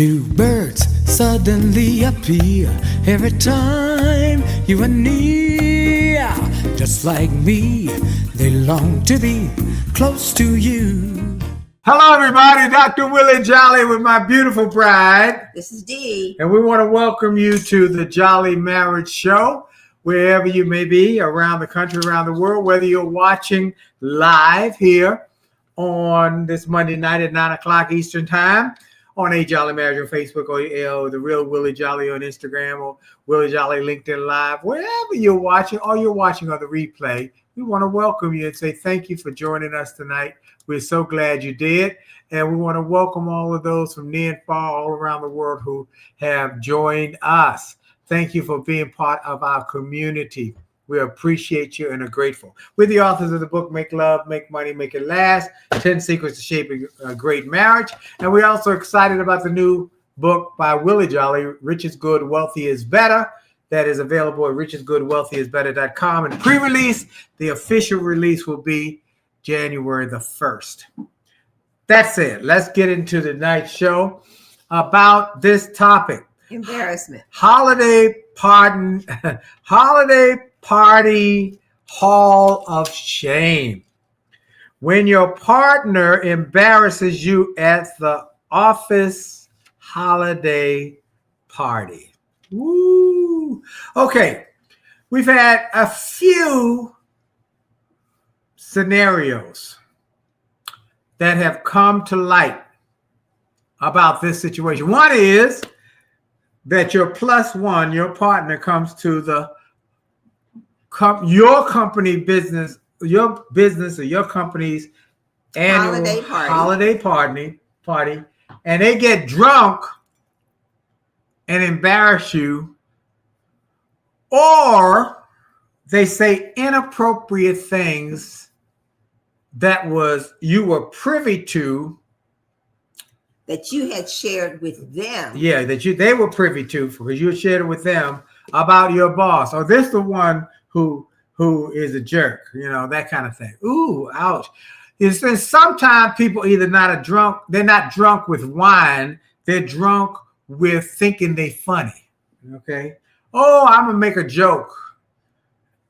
Do birds suddenly appear every time you are near? Just like me, they long to be close to you. Hello, everybody. Dr. Willie and Jolley with my beautiful bride. This is Dee. And we want to welcome you to the Jolley Marriage Show, wherever you may be, around the country, around the world, whether you're watching live here on this Monday night at 9 o'clock Eastern Time, on A Jolley Marriage on Facebook, or The Real Willie Jolley on Instagram, or Willie Jolley LinkedIn Live, wherever you're watching, or you're watching on the replay, we want to welcome you and say thank you for joining us tonight. We're so glad you did. And we want to welcome all of those from near and far all around the world who have joined us. Thank you for being part of our community. We appreciate you and are grateful. We're the authors of the book, Make Love, Make Money, Make It Last, 10 Secrets to Shaping a Great Marriage. And we're also excited about the new book by Willie Jolley, Rich is Good, Wealthy is Better. That is available at richisgoodwealthyisbetter.com. And pre-release, the official release will be January the 1st. That's it. Let's get into tonight's show about this topic. Embarrassment. Holiday party hall of shame. When your partner embarrasses you at the office holiday party. Woo. Okay. We've had a few scenarios that have come to light about this situation. One is that your plus one, your partner, comes to your company business, your business or your company's annual holiday party, and they get drunk and embarrass you, or they say inappropriate things that you were privy to, that you had shared with them. Yeah, they were privy to, because you shared it with them about your boss. Or this the one who is a jerk, that kind of thing. Ooh, ouch. It's sometimes people either they're not drunk with wine, they're drunk with thinking they funny. Okay. Oh, I'm gonna make a joke.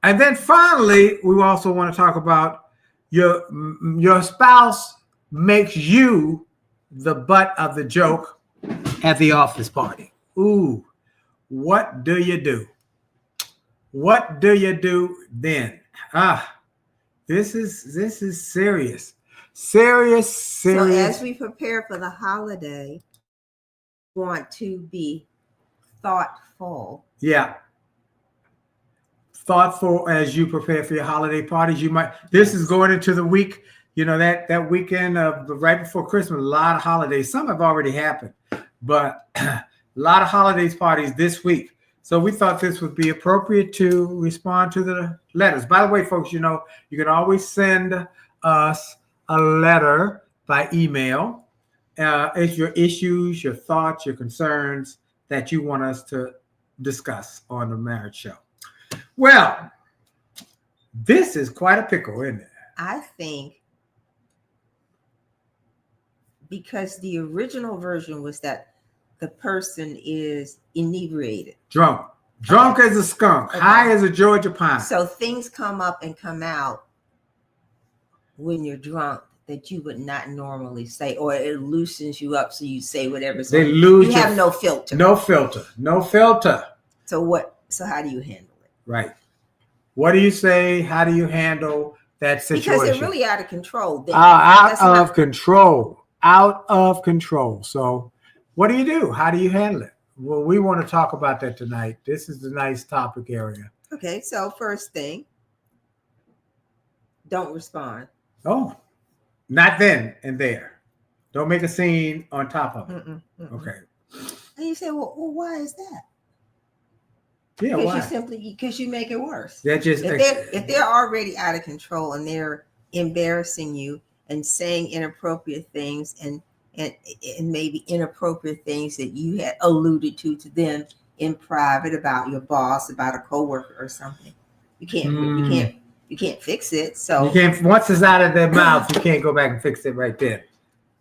And then finally, we also want to talk about your spouse makes you the butt of the joke at the office party. Ooh, what do you do? What do you do then? This is serious. Serious. So as we prepare for the holiday, we want to be thoughtful. Yeah. Thoughtful as you prepare for your holiday parties. This is going into the week, that weekend of right before Christmas, a lot of holidays. Some have already happened, but a lot of holidays parties this week. So we thought this would be appropriate to respond to the letters. By the way, folks, you can always send us a letter by email. It's your issues, your thoughts, your concerns that you want us to discuss on the marriage show. Well, this is quite a pickle, isn't it? I think because the original version was that the person is inebriated. Drunk as a skunk, high as a Georgia pine. So things come up and come out when you're drunk that you would not normally say, or it loosens you up so you say whatever. So you have no filter. No filter. So how do you handle it? Right. What do you say? How do you handle that situation? Because they're really out of control. Out of control. So what do you do? How do you handle it? Well, we want to talk about that tonight. This is the nice topic area. Okay. So first thing, don't respond. Oh, not then and there. Don't make a scene on top of it. Okay. And you say, well, why is that? Yeah, because you make it worse. If they're already out of control and they're embarrassing you and saying inappropriate things and maybe inappropriate things that you had alluded to them in private about your boss, about a coworker or something, you can't fix it. So you can't. Once it's out of their mouth, you can't go back and fix it right there.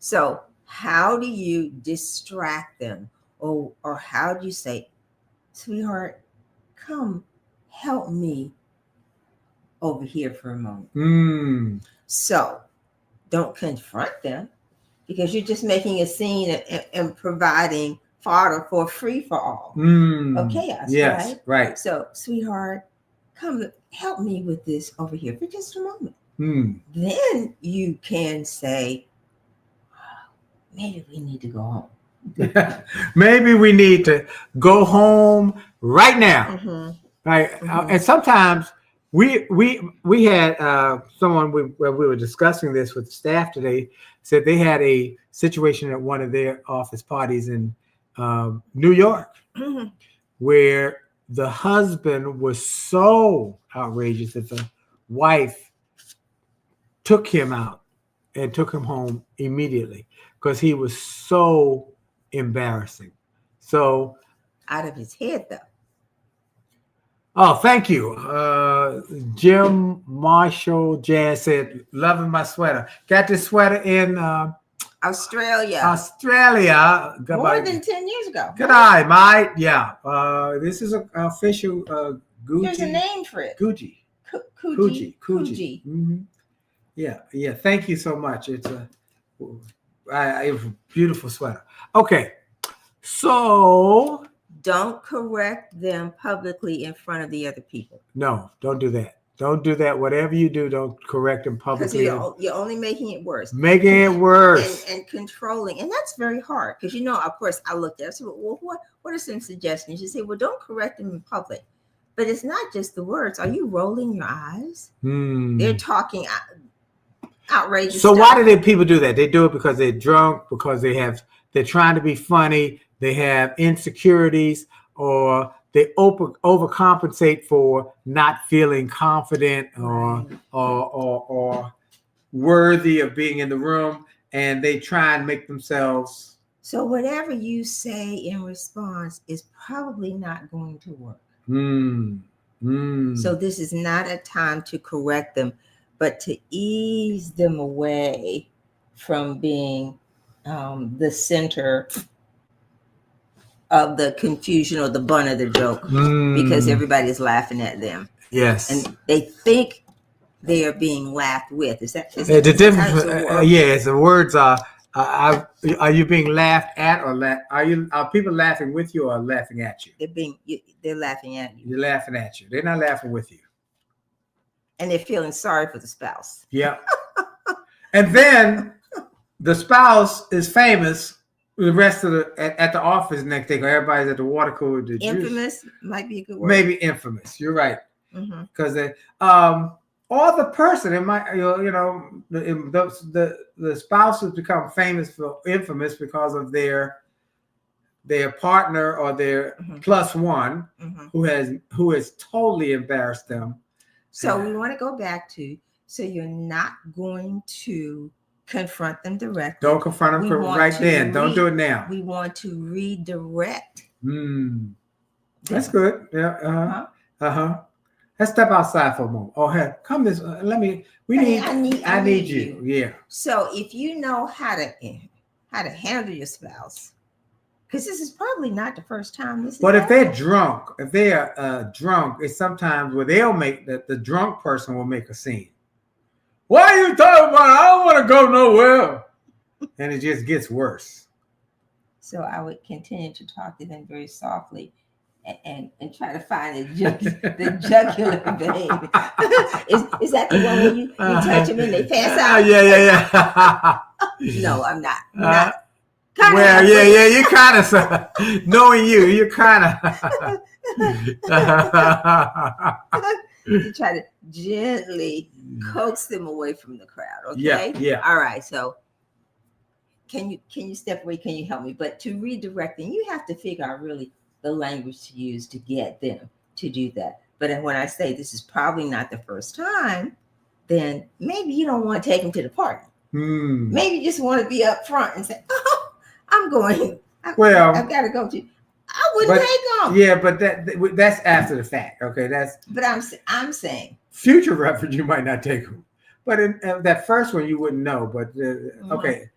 So how do you distract them? Or how do you say, sweetheart, come help me over here for a moment. So don't confront them, because you're just making a scene and providing fodder for free for all of chaos. Yes, right. So, sweetheart, come help me with this over here for just a moment. Then you can say, maybe we need to go home. Maybe we need to go home right now. Right. And sometimes we had someone where we were discussing this with staff today, said they had a situation at one of their office parties in New York where the husband was so outrageous that the wife took him out and took him home immediately because he was so embarrassing. So out of his head, though. Oh, thank you. Jim Marshall Jazz said, loving my sweater. Got this sweater in Australia. More than 10 years ago. Good eye, mate. Yeah. This is an official Gucci. There's a name for it. Gucci. Gucci. Yeah. Thank you so much. It's a beautiful sweater. Okay. So don't correct them publicly in front of the other people. No, don't do that. Don't do that. Whatever you do, don't correct them publicly. Because you're only making it worse. Making it worse. And controlling. And that's very hard. Because, of course, I looked at it. I said, well, what are some suggestions? You say, well, don't correct them in public. But it's not just the words. Are you rolling your eyes? They're talking outrageous So stuff. why do people do that? They do it because they're drunk, because they're trying to be funny, they have insecurities, or they overcompensate for not feeling confident or worthy of being in the room, and they try and make themselves. So whatever you say in response is probably not going to work. So this is not a time to correct them, but to ease them away from being the center of the confusion or the bun of the joke, because everybody's laughing at them. Yes. And they think they are being laughed with. Is that the difference? Yes, the words are you being laughed at, or are people laughing with you or laughing at you? They're laughing at you. They're laughing at you. They're not laughing with you. And they're feeling sorry for the spouse. Yeah. And then the spouse is famous the rest of at the office next day. Everybody's at the water cooler. Infamous might be a good word. Maybe infamous. You're right. Because or the person, it might, the spouses become infamous because of their partner or their plus one who has totally embarrassed them. So we want to go back to, so you're not going to confront them directly. Don't confront them right then. Don't do it now. We want to redirect. That's good. Yeah. Let's step outside for a moment. Oh, hey, come this. I need you. Yeah. So if you know how to handle your spouse, because this is probably not the first time this. But if they're drunk, it's sometimes where they'll make the drunk person will make a scene. What are you talking about? I don't want to go nowhere. And it just gets worse. So I would continue to talk to them very softly and try to find the jugular vein. Is that the one where you touch them and they pass out? Yeah. No, I'm not. Well, yeah, you kind of, knowing you're kind of. You try to gently coax them away from the crowd. Okay. Yeah. All right. So can you step away? Can you help me? But to redirect them, you have to figure out really the language to use to get them to do that. But when I say this is probably not the first time, then maybe you don't want to take them to the party. Maybe you just want to be up front and say, "Oh, I'm going. I've got to go to." I wouldn't take them. Yeah, but that's after the fact. Okay, But I'm saying future reference, you might not take them. But in that first one, you wouldn't know. But okay,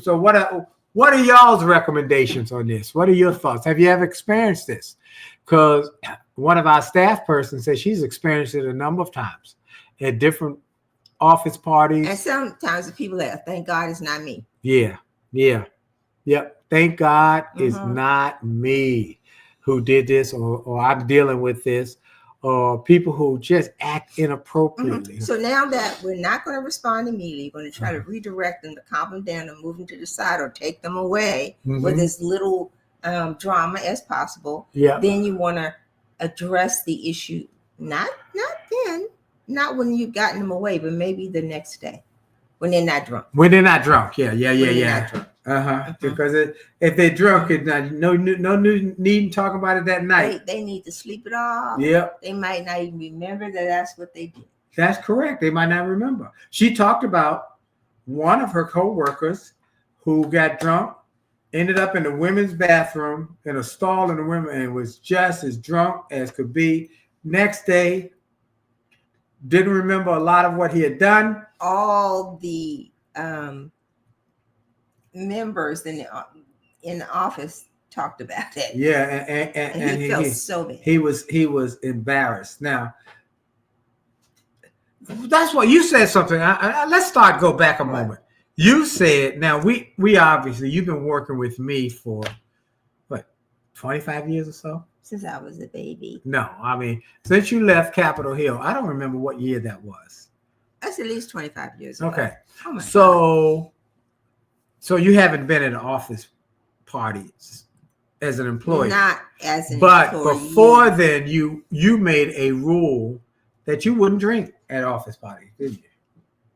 So what are y'all's recommendations on this? What are your thoughts? Have you ever experienced this? Because one of our staff persons said she's experienced it a number of times at different office parties. And sometimes the people that thank God it's not me. Yeah. Yep. Thank God it's not me who did this, or I'm dealing with this, or people who just act inappropriately. So now that we're not going to respond immediately, we're going to try to redirect them, to calm them down, and move them to the side, or take them away with as little drama as possible. Yeah. Then you want to address the issue, not not when you've gotten them away, but maybe the next day when they're not drunk. Yeah. Because if they're drunk, it's not, no need to talk about it that night. They need to sleep it off. Yep. They might not even remember that that's what they did. That's correct. They might not remember. She talked about one of her coworkers who got drunk, ended up in the women's bathroom in a stall in the women, and was just as drunk as could be. Next day, didn't remember a lot of what he had done. All the members in the office talked about it. Yeah, and he felt so bad. He was embarrassed. Now, that's what you said something. Let's go back a moment. You said, now we obviously, you've been working with me for what, 25 years or so? Since I was a baby. No, I mean, since you left Capitol Hill, I don't remember what year that was. That's at least 25 years ago. Okay. Oh my God. So you haven't been at office parties as an employee. Not as an employee. But before then, you made a rule that you wouldn't drink at office parties, didn't you?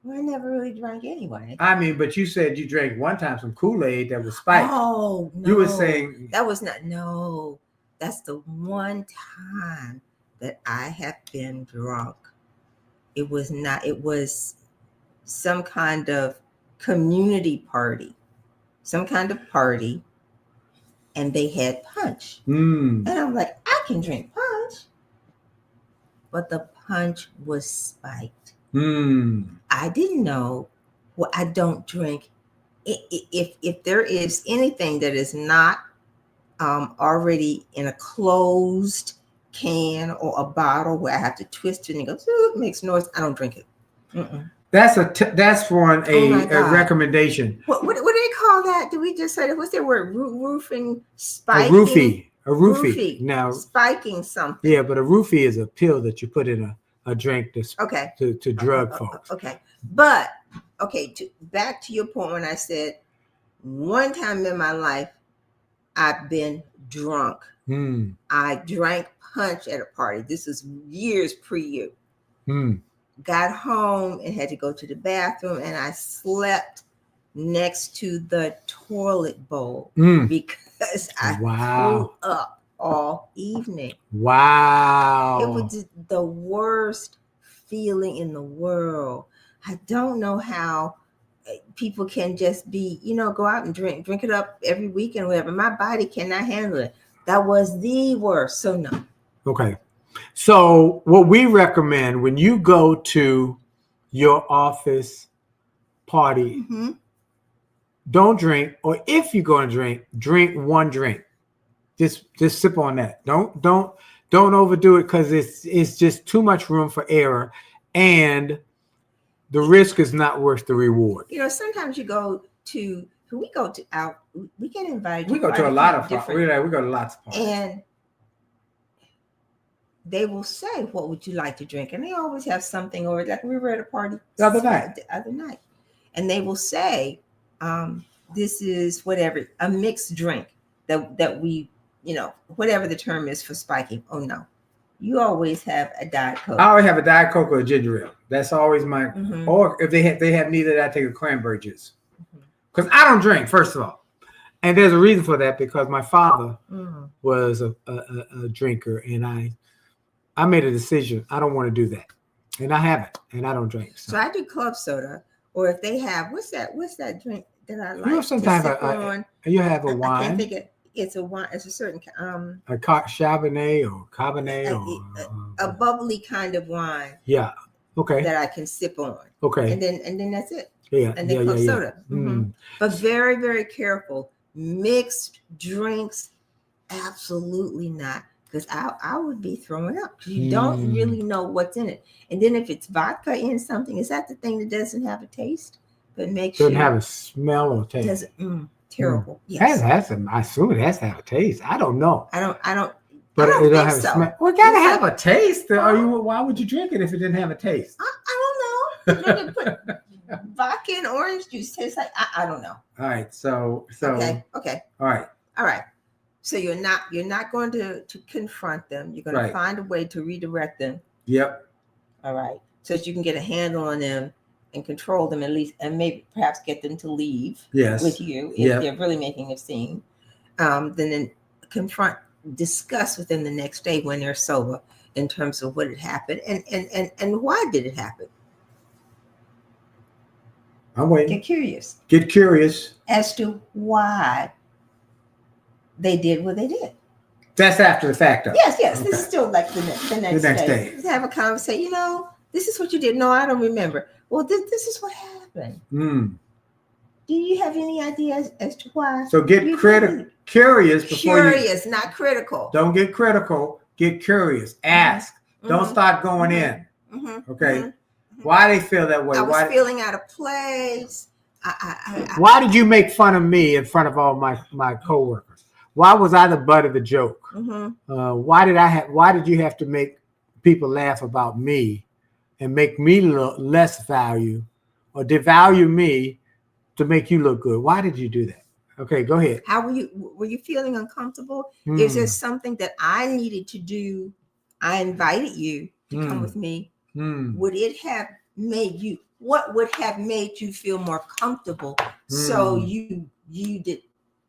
Well, I never really drank anyway. I mean, but you said you drank one time some Kool-Aid that was spiked. Oh, no. You were saying... That was not... No. That's the one time that I have been drunk. It was not... It was some kind of community party. Some kind of party. And they had punch. And I'm like, I can drink punch. But the punch was spiked. I didn't know. Well, I don't drink. If there is anything that is not already in a closed can or a bottle where I have to twist it and go, it makes noise, I don't drink it. That's a recommendation. What do they call that? Do we just say that? What's their word? Roofing, spiking? A roofie. Now, spiking something. Yeah, but a roofie is a pill that you put in a drink to drug folks. Okay. But, back to your point when I said one time in my life, I've been drunk. I drank punch at a party. This is years pre you. Got home and had to go to the bathroom, and I slept next to the toilet bowl because I threw up all evening. Wow. It was the worst feeling in the world. I don't know how people can just be, go out and drink it up every weekend or whatever. My body cannot handle it. That was the worst. So no. Okay. So what we recommend when you go to your office party, don't drink, or if you're going to drink one drink. Just sip on that. Don't overdo it, because it's just too much room for error, and the risk is not worth the reward. Sometimes we get invited. We go to a lot of parties. We go to lots of parties. And they will say, what would you like to drink? And they always have something over. Like we were at a party the other night. And they will say, this is whatever, a mixed drink that we, whatever the term is for spiking. Oh no, you always have a Diet Coke. I always have a Diet Coke or a ginger ale. That's always my. Or if they have neither, I take a cranberry juice. Because I don't drink, first of all, and there's a reason for that, because my father was a drinker, and I made a decision. I don't want to do that, and I haven't, and I don't drink. So I do club soda, or if they have what's that drink that I like? You have a wine. I can't think of. It's a wine. It's a certain a Chardonnay or Cabernet or a bubbly kind of wine. Yeah. Okay. That I can sip on. Okay. And then that's it. Yeah. and then Club soda. But very, very careful. Mixed drinks, absolutely not. Because I would be throwing up because you don't really know what's in it. And then if it's vodka in something, is that the thing that doesn't have a taste but makes Doesn't have a smell or taste. Terrible. Yes. I assume it has to have a taste. I don't know. I don't. But I don't it don't think have so. a smell. Well, it gotta have a taste. Why would you drink it if it didn't have a taste? I don't know. You put vodka and orange juice tastes like I don't know. All right. So Okay. All right. So you're not going to confront them. You're going to find a way to redirect them. Yep. All right. So that you can get a handle on them and control them at least, and maybe perhaps get them to leave with you if they're really making a scene. Then confront, discuss with them the next day when they're sober in terms of what had happened and why did it happen. I'm waiting. Get curious as to why they did what they did. That's after the fact, though. Yes. Okay. This is still like the next day. Just have a conversation. This is what you did. No, I don't remember. Well, this is what happened. Do you have any ideas as to why? So get curious before not critical. Don't get critical. Get curious. Ask. Don't start going in. Okay. Why they feel that way? I was feeling out of place. Why did you make fun of me in front of all my coworkers? Why was I the butt of the joke? Why did you have to make people laugh about me and make me look less value or devalue me to make you look good? Why did you do that? Okay, go ahead. How were you feeling uncomfortable? Is there something that I needed to do? I invited you to come with me. Would it have made you? What would have made you feel more comfortable so you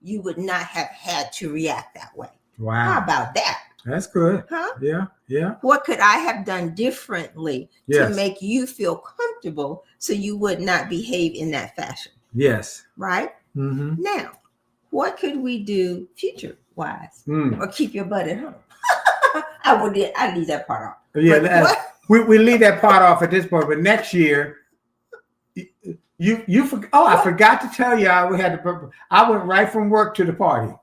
would not have had to react that way? Wow. How about that? That's good. Huh? Yeah. What could I have done differently to make you feel comfortable so you would not behave in that fashion? Yes. Right? Now, what could we do future-wise? Or keep your butt at home? I'd leave that part off. Yeah, we leave that part off at this point, but next year, I forgot to tell you I went right from work to the party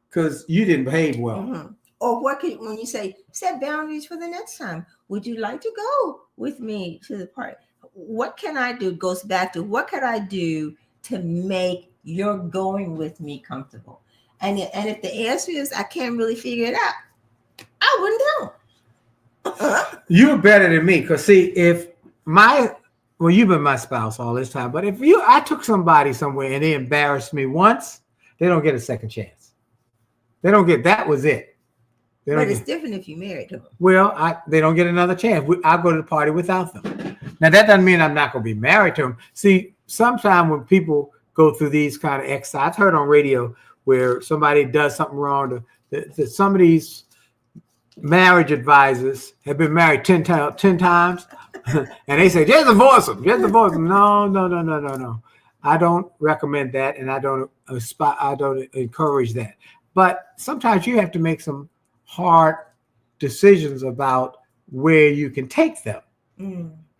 because you didn't behave well. Or when you say set boundaries for the next time, would you like to go with me to the party? What can I do? Goes back to what could I do to make your going with me comfortable? And if the answer is I can't really figure it out, I wouldn't know. You're better than me because see, you've been my spouse all this time, but if I took somebody somewhere and they embarrassed me once, they don't get a second chance. They don't get, that was it. But it's different if you married them. Well, they don't get another chance. I'll go to the party without them. Now, that doesn't mean I'm not going to be married to them. See, sometimes when people go through these kind of exercises, I've heard on radio where somebody does something wrong. Some of these marriage advisors have been married 10 times. And they say, just divorce them. No. I don't recommend that, and I don't encourage that. But sometimes you have to make some hard decisions about where you can take them.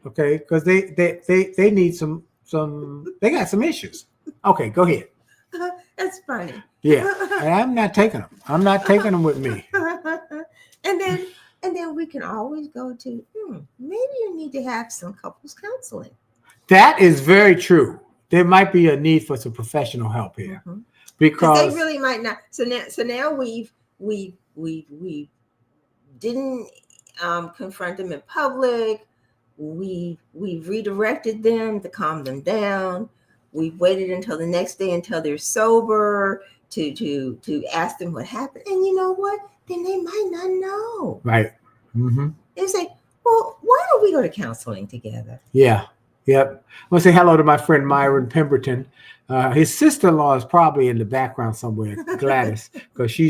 Okay, because they need some they got some issues. Okay, go ahead. That's funny. Yeah, and I'm not taking them. I'm not taking them with me. And then we can always go to, maybe you need to have some couples counseling. That is very true. There might be a need for some professional help here because they really might not. So now we didn't confront them in public. We redirected them to calm them down. We waited until the next day until they're sober to ask them what happened. And you know what? Then they might not know. Right. They say, well, why don't we go to counseling together? Yeah. Yep. I want to say hello to my friend Myron Pemberton. His sister-in-law is probably in the background somewhere, Gladys, because she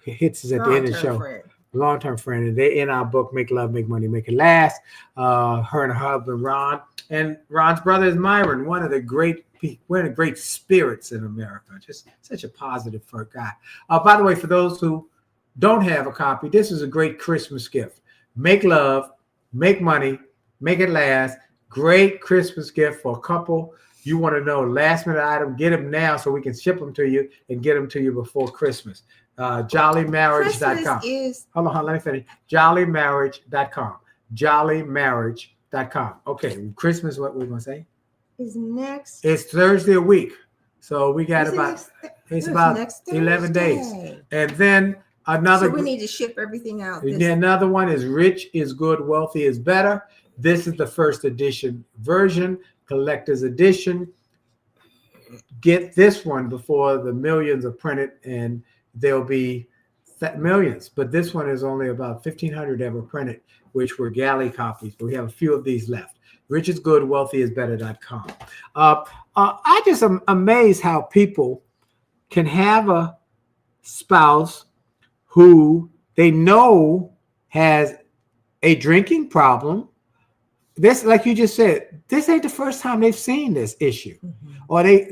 hits us at the end of the show. Long-term friend. And they're in our book, Make Love, Make Money, Make It Last. Her and her husband, Ron. And Ron's brother is Myron, one of the great spirits in America. Just such a positive guy. By the way, for those who don't have a copy, this is a great Christmas gift. Make love, make money, make it last. Great Christmas gift for a couple. You want to know last minute item, get them now so we can ship them to you and get them to you before Christmas. Jolleymarriage.com. Hold on, let me finish. Jolleymarriage.com. Jolleymarriage.com. Okay, Christmas, what we're going to say? Is next. It's Thursday a week. So we got about 11 days. And then another. So we need to ship everything out. Another one is Rich is Good, Wealthy is Better. This is the first edition version, collector's edition. Get this one before the millions are printed, and there'll be millions. But this one is only about 1,500 ever printed, which were galley copies. But we have a few of these left. Rich is Good, Wealthy is Better.com. I just am amazed how people can have a spouse who they know has a drinking problem. This, like you just said, this ain't the first time they've seen this issue, or they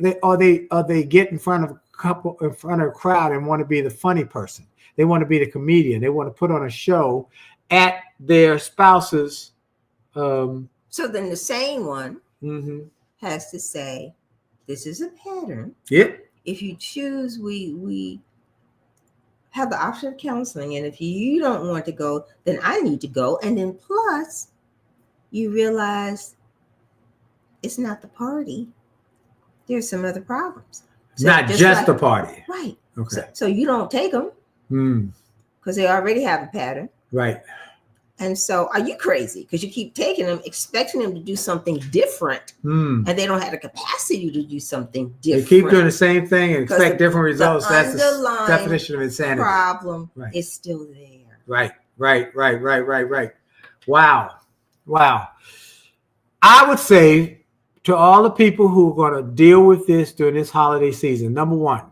get in front of a crowd and want to be the funny person. They want to be the comedian. They want to put on a show at their spouse's. So then the sane one has to say, "This is a pattern." Yep. If you choose, we have the option of counseling, and if you don't want to go, then I need to go, and then plus. You realize it's not the party. There's some other problems. So not just the party. Right. Okay. So you don't take them because they already have a pattern. Right. And so are you crazy? Because you keep taking them, expecting them to do something different. And they don't have the capacity to do something different. They keep doing the same thing and expect different results. That's the definition of insanity. Problem is still there. Right. Wow. I would say to all the people who are going to deal with this during this holiday season, number one,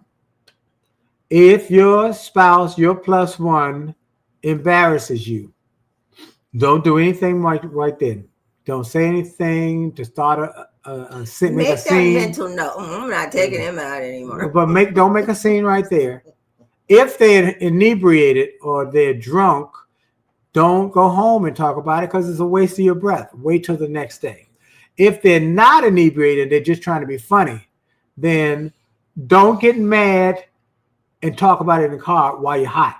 if your spouse, your plus one, embarrasses you, don't do anything right then. Don't say anything to start make a scene. Mental note. I'm not taking him out anymore. But don't make a scene right there. If they're inebriated or they're drunk, don't go home and talk about it because it's a waste of your breath. Wait till the next day. If they're not inebriated, they're just trying to be funny, then don't get mad and talk about it in the car while you're hot.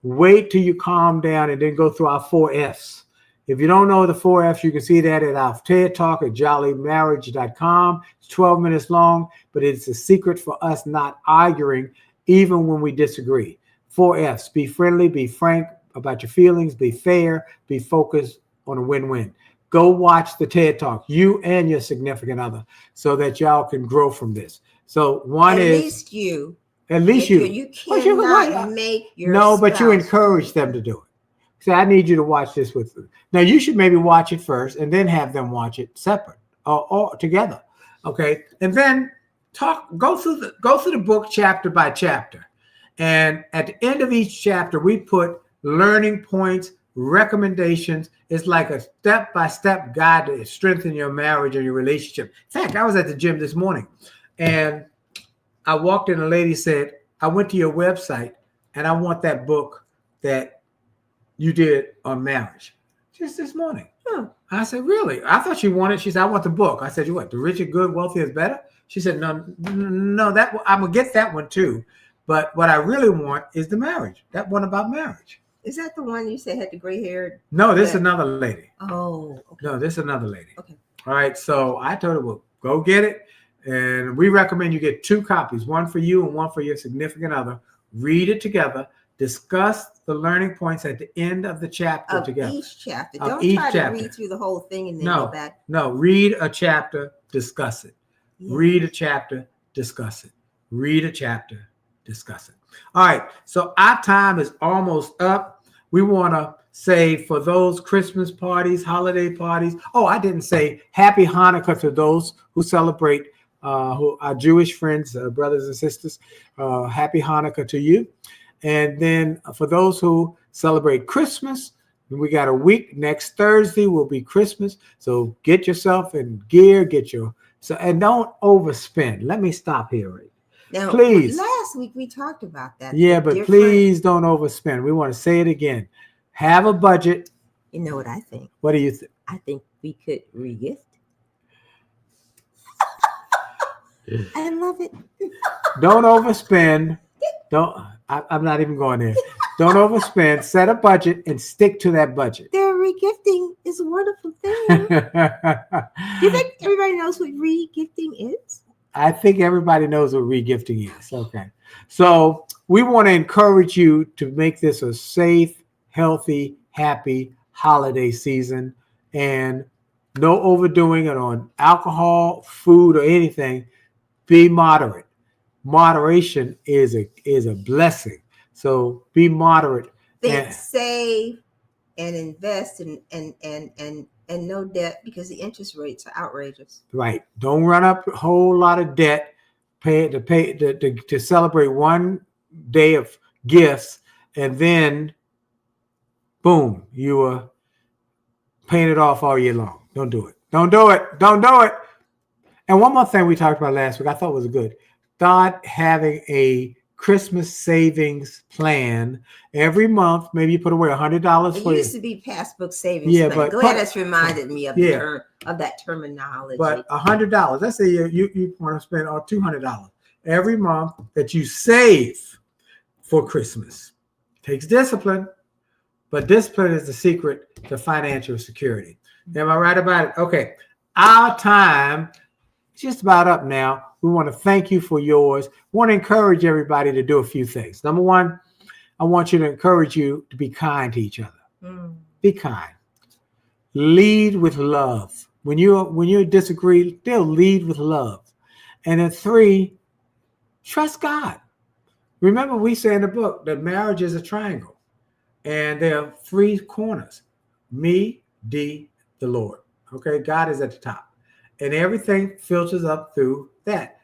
Wait till you calm down and then go through our 4 Fs. If you don't know the 4 Fs, you can see that at our TED Talk at jolleymarriage.com. It's 12 minutes long, but it's a secret for us not arguing even when we disagree. 4 Fs, be friendly, be frank about your feelings, be fair, be focused on a win-win. Go watch the TED Talk, you and your significant other, so that y'all can grow from this. So one is... At least you. You cannot make your No, but you encourage them to do it. Say, I need you to watch this with them. Now, you should maybe watch it first and then have them watch it separate or together. Okay? And then go through the book chapter by chapter. And at the end of each chapter, we put learning points, recommendations. It's like a step-by-step guide to strengthen your marriage or your relationship. In fact, I was at the gym this morning and I walked in, a lady said, I went to your website and I want that book that you did on marriage. Just this morning. I said, really? I thought she wanted, she said, I want the book. I said, you what, The Rich is Good, Wealthy is Better? She said, no, that I'm going to get that one too. But what I really want is the marriage, that one about marriage. Is that the one you said had the gray hair? No, this is another lady. Oh, okay. No, this is another lady. Okay. All right. So I told her, well, go get it. And we recommend you get 2 copies, one for you and one for your significant other. Read it together. Discuss the learning points at the end of the chapter together. Each chapter. Don't try to read through the whole thing and then go back. No, read a chapter, discuss it. Yeah. Read a chapter, discuss it. Read a chapter, discuss it. All right. So our time is almost up. We want to say for those Christmas parties, holiday parties. Oh, I didn't say Happy Hanukkah to those who celebrate who our Jewish friends, brothers and sisters. Happy Hanukkah to you. And then for those who celebrate Christmas, we got a week. Next Thursday will be Christmas. So get yourself in gear, and don't overspend. Let me stop here. Right? Now, please. Last week we talked about that. Yeah, but please don't overspend. We want to say it again. Have a budget. You know what I think? What do you think? I think we could regift. I love it. Don't overspend. I'm not even going there. Don't overspend. Set a budget and stick to that budget. Their regifting is a wonderful thing. Do you think everybody knows what regifting is? I think everybody knows what regifting is. Okay. So we want to encourage you to make this a safe, healthy, happy holiday season, and no overdoing it on alcohol, food, or anything. Be moderate. Moderation is a blessing. So be moderate. Think, save, and invest, and no debt, because the interest rates are outrageous. Right. Don't run up a whole lot of debt to celebrate one day of gifts, and then boom, you are paying it off all year long. Don't do it. Don't do it. Don't do it. And one more thing we talked about last week I thought was good. Start having a Christmas savings plan every month. Maybe you put away $100 for it. Used to be passbook savings. Yeah, plan. but glad that's reminded me of that terminology. But $100. Let's say you want to spend $200 every month that you save for Christmas. Takes discipline, but discipline is the secret to financial security. Am I right about it? Okay, our time is just about up now. We want to thank you for yours. We want to encourage everybody to do a few things. Number one, I want you to encourage you to be kind to each other. Be kind. Lead with love. When you disagree, they'll lead with love. And then 3, trust God. Remember, we say in the book that marriage is a triangle, and there are 3 corners: me, Dee, the Lord. Okay, God is at the top, and everything filters up through that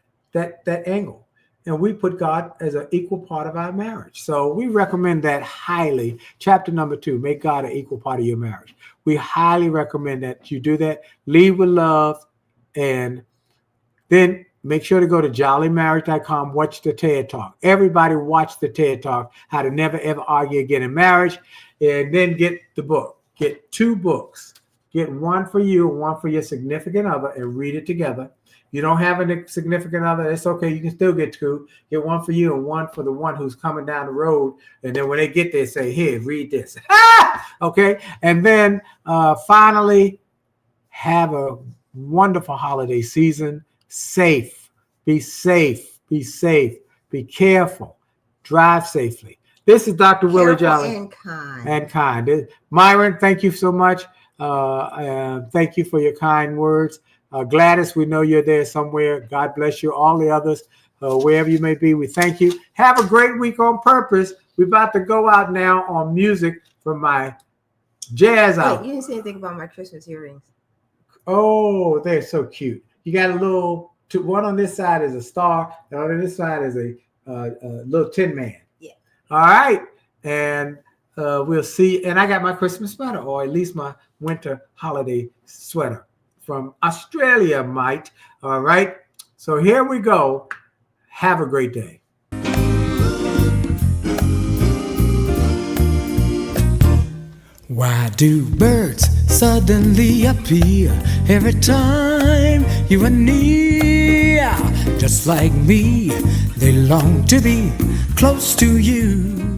angle. And we put God as an equal part of our marriage. So we recommend that highly. Chapter number 2, make God an equal part of your marriage. We highly recommend that you do that. Lead with love, and then make sure to go to jolleymarriage.com, watch the TED Talk. Everybody watch the TED Talk, How to Never Ever Argue Again in Marriage, and then get the book. Get 2 books. Get one for you, one for your significant other, and read it together. You don't have a significant other, it's okay. You can still get 2. Get one for you and one for the one who's coming down the road. And then when they get there, say, here, read this. Okay. And then finally, have a wonderful holiday season. Safe. Be safe. Be safe. Be careful. Drive safely. This is Dr. Willie Jolley. And kind. Myron, thank you so much. Thank you for your kind words. Gladys, we know you're there somewhere. God bless you. All the others, wherever you may be, we thank you. Have a great week on purpose. We're about to go out now on music from my jazz album. You didn't say anything about my Christmas earrings. Oh, they're so cute. You got a little, one on this side is a star, and on this side is a little Tin Man. Yeah. All right. And we'll see. And I got my Christmas sweater, or at least my winter holiday sweater from Australia, mate. All right. So here we go. Have a great day. Why do birds suddenly appear every time you are near? Just like me, they long to be close to you.